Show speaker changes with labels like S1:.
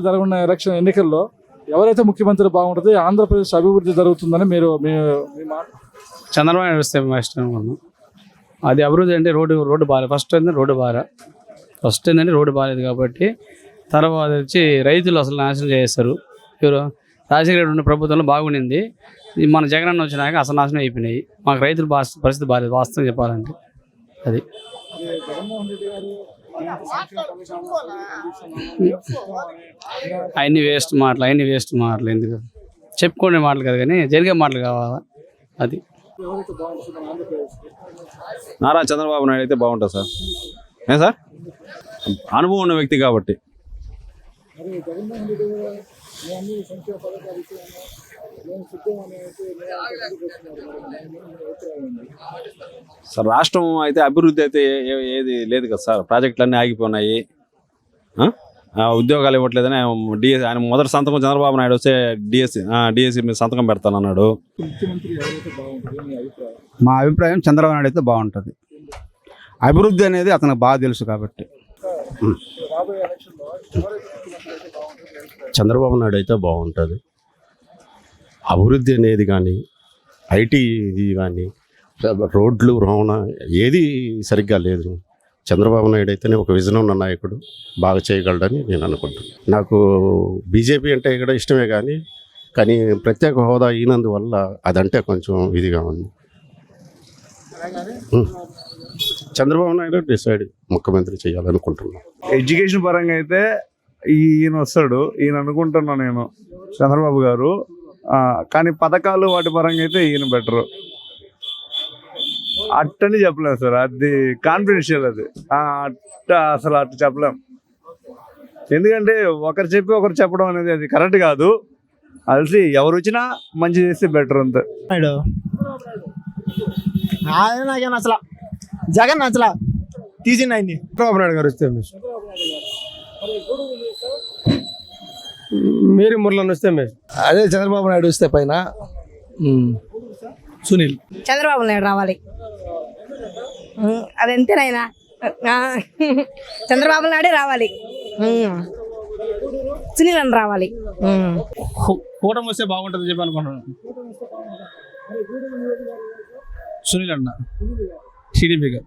S1: జరగనున్న ఎన్నికల్లో ఎవరైతే ముఖ్యమంత్రి బాగుంటుంది, ఆంధ్రప్రదేశ్ అభివృద్ధి జరుగుతుందని మీరు మీ మాట?
S2: చంద్రబాబు నాయుడు వస్తే ఇష్టం అనుకున్నాం. అది అభివృద్ధి అంటే రోడ్డు బాగాలేదు. ఫస్ట్ ఏంటంటే రోడ్డు బాగాలేదు కాబట్టి, తర్వాత వచ్చి రైతులు అసలు నాశనం చేస్తారు. ఎవరు రాజశేఖర రెడ్డి ఉన్న ప్రభుత్వంలో బాగుండింది. మన జగనన్న వచ్చినాక అసలు నాశనం అయిపోయినాయి. మాకు రైతుల పరిస్థితి బాగాలేదు వాస్తవం చెప్పాలంటే. అది అవన్నీ వేస్ట్ మాటలు ఎందుకు చెప్పుకునే మాటలు కదా, కానీ జరిగే మాటలు కావాలా. అది
S3: నారా చంద్రబాబు నాయుడు అయితే బాగుంటుంది సార్. సార్ అనుభవం ఉన్న వ్యక్తి కాబట్టి. సార్ రాష్ట్రం అయితే అభివృద్ధి అయితే ఏది లేదు కదా సార్. ప్రాజెక్టులు అన్నీ ఆగిపోయినాయి. ఉద్యోగాలు ఇవ్వట్లేదని ఆయన మొదటి సంతకం చంద్రబాబు నాయుడు వస్తే డిఎస్సి మీద సంతకం పెడతానన్నాడు.
S4: మా అభిప్రాయం చంద్రబాబు నాయుడు అయితే బాగుంటుంది. అభివృద్ధి అనేది అతనికి బాగా తెలుసు కాబట్టి.
S5: చంద్రబాబు నాయుడు అయితే బాగుంటుంది. అభివృద్ధి అనేది కానీ, ఐటీ కానీ, రోడ్లు రవాణా ఏది సరిగ్గా లేదు. చంద్రబాబు నాయుడు అయితేనే ఒక విజన్ ఉన్న నాయకుడు, బాగా చేయగలడని నేను అనుకుంటున్నాను. నాకు బీజేపీ అంటే ఇక్కడ ఇష్టమే కానీ ప్రత్యేక హోదా అయినందువల్ల అదంటే కొంచెం ఇదిగా ఉంది. చంద్రబాబు నాయుడు డిసైడ్ ముఖ్యమంత్రి చేయాలనుకుంటున్నాను.
S6: ఎడ్యుకేషన్ పరంగా అయితే ఈయన వస్తాడు, ఈయన అనుకుంటున్నా నేను, చంద్రబాబు గారు. కానీ పథకాలు వాటి పరంగా అయితే ఈయన బెటరు. అట్టని చెప్పలేము సార్, అది కాన్ఫిడెన్షియల్. అది అసలు అట్లా చెప్పలేం. ఎందుకంటే ఒకరు చెప్పి ఒకరు చెప్పడం అనేది అది కరెక్ట్ కాదు. అది ఎవరు వచ్చినా మంచి చేస్తే బెటర్ అంతే.
S7: నాకేం నచ్చలా, జగన్ నచ్చలా, తీసింది ఆయన్ని.
S4: చంద్రబాబు నాయుడు గారు వస్తే మీరు మురళని వస్తే
S7: అదే చంద్రబాబు నాయుడు వస్తే పైన సునీల్.
S8: చంద్రబాబు నాయుడు రావాలి, అదంతేనాయనా. చంద్రబాబు నాయుడే రావాలి, సునీల్ అని రావాలి.
S2: కూటమి వస్తే బాగుంటుంది చెప్పి అనుకుంటున్నాను. సునీల్ అన్న టీడీపీ గారు.